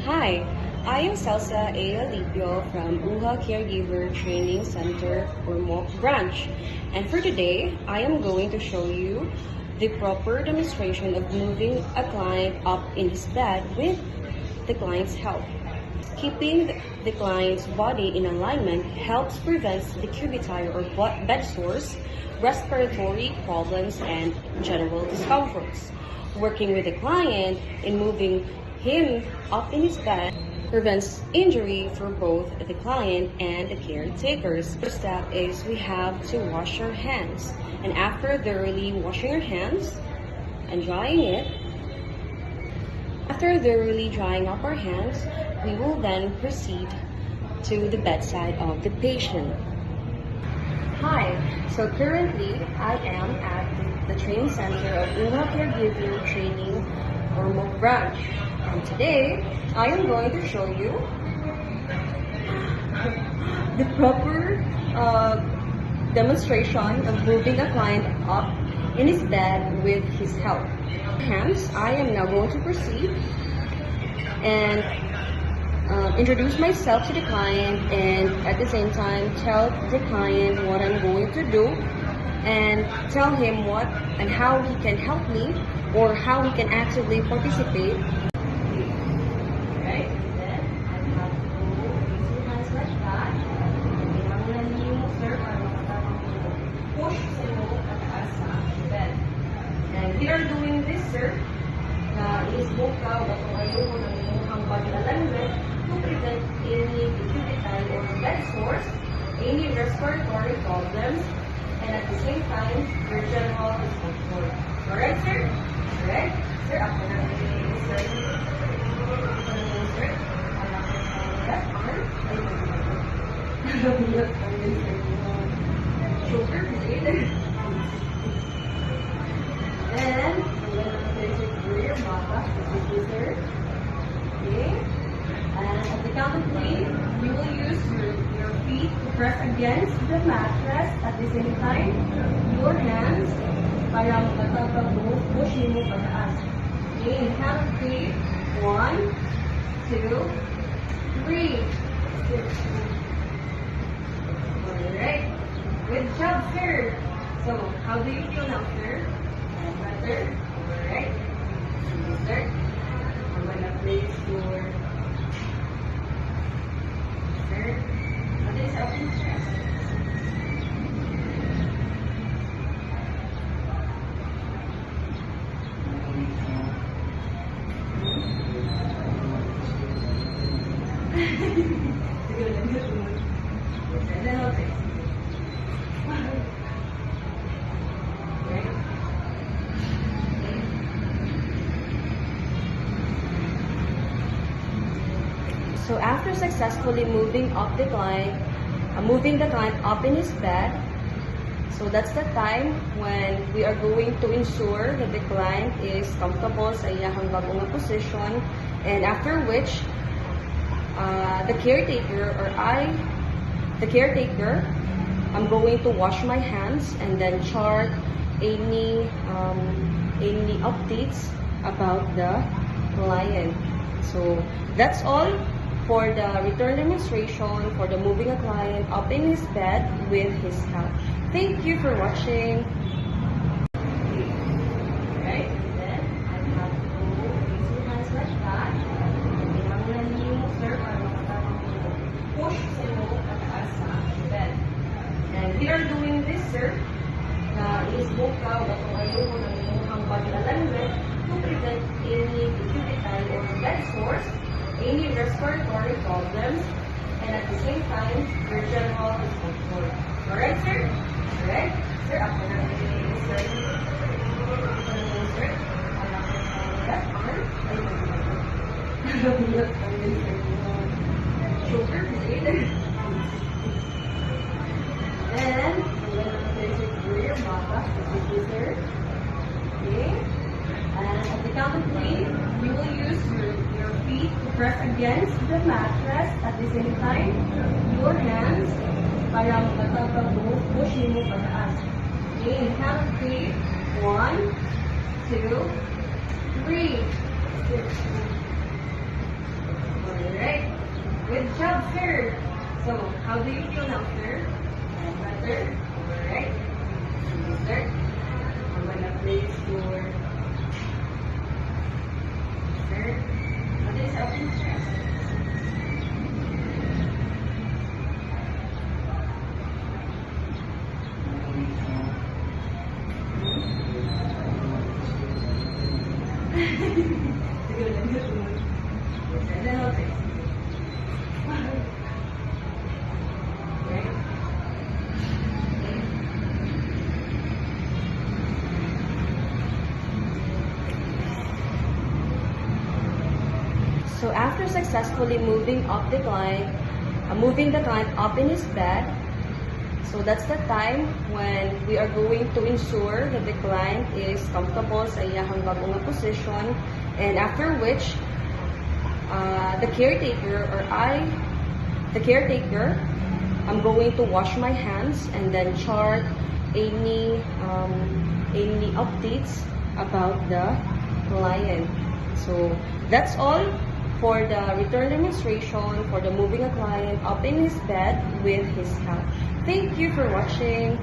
Hi, I am Celsa A. Alipio from UHA Caregiver Training Center or MOC branch. And for today, I am going to show you the proper demonstration of moving a client up in his bed with the client's help. Keeping the client's body in alignment helps prevent decubiti or bed sores, respiratory problems, and general discomforts. Working with the client in moving him up in his bed prevents injury for both the client and the caretakers. First step is we have to wash our hands. And after thoroughly washing our hands and drying it, after thoroughly drying up our hands, we will then proceed to the bedside of the patient. Hi, so currently I am at the training center of UHA Caregiver Training or MOC branch. And today, I am going to show you the proper demonstration of moving a client up in his bed with his help. Hence, I am now going to proceed and introduce myself to the client and at the same time tell the client what I'm going to do and tell him what and how he can help me or how he can actively participate. Right? And then I have to use your hands like that. Kailangan niyo, sir, para makatapang push sa iyo pataas sa bed. And we are doing this, sir, na is-book ka o ayoko ng inyong body alignment to prevent any decubiti or bed sores, any respiratory problems, and at the same time, your general discomfort. Alright, sir? Alright? Sir, ako na nagiging sir. Sir, left arm. Left arm is shoulder blade. And I'm going to place it through your baba, sir. Okay? And at the count of 3, you will use your feet to press against the mattress. At the same time, your hands para push mo pataas. Okay, in count of 3, 1, 2, 3. Alright. Good job, sir. So, how do you feel now, sir? Better? Alright. Sir, I'm gonna place your what is helping stress? So after successfully moving the client up in his bed, so that's the time when we are going to ensure that the client is comfortable sa iyang bagong position, and after which the caretaker, I'm going to wash my hands and then chart any updates about the client. So that's all for the return demonstration for the moving a client up in his bed with his help. Thank you for watching. Right, and then I have to use your hands like that. Kailangan niyo, sir, para makatapang push sa iyo pataas sa bed. And we are doing this, sir, na is-book ka o ayoko ng inyong body alignment to prevent any decubiti or bed sores, any respiratory problems, and at the same time, your general discomfort. Alright, sir? Alright? Sir, ako na nagiging sir. Sir, left arm. Left arm is shoulder blade. And I'm going to place it through your baba, sir. Okay? And at the count of 3, you will use your feet to press against the mattress. At the same time, your hands para push mo pataas. Okay, in count of 3, 1, 2, 3. Good job, sir. So, how do you feel now, sir? Better? Alright. Okay, sir. I'm gonna place your... Sir, what is helping stress? Sige lang, good one. And then I'll take. Okay. So after successfully moving the client up in his bed, so that's the time when we are going to ensure that the client is comfortable sa iyahang bagong nga position, and after which, the caretaker, I'm going to wash my hands and then chart any updates about the client. So that's all for the return demonstration for the moving a client up in his bed with his health. Thank you for watching.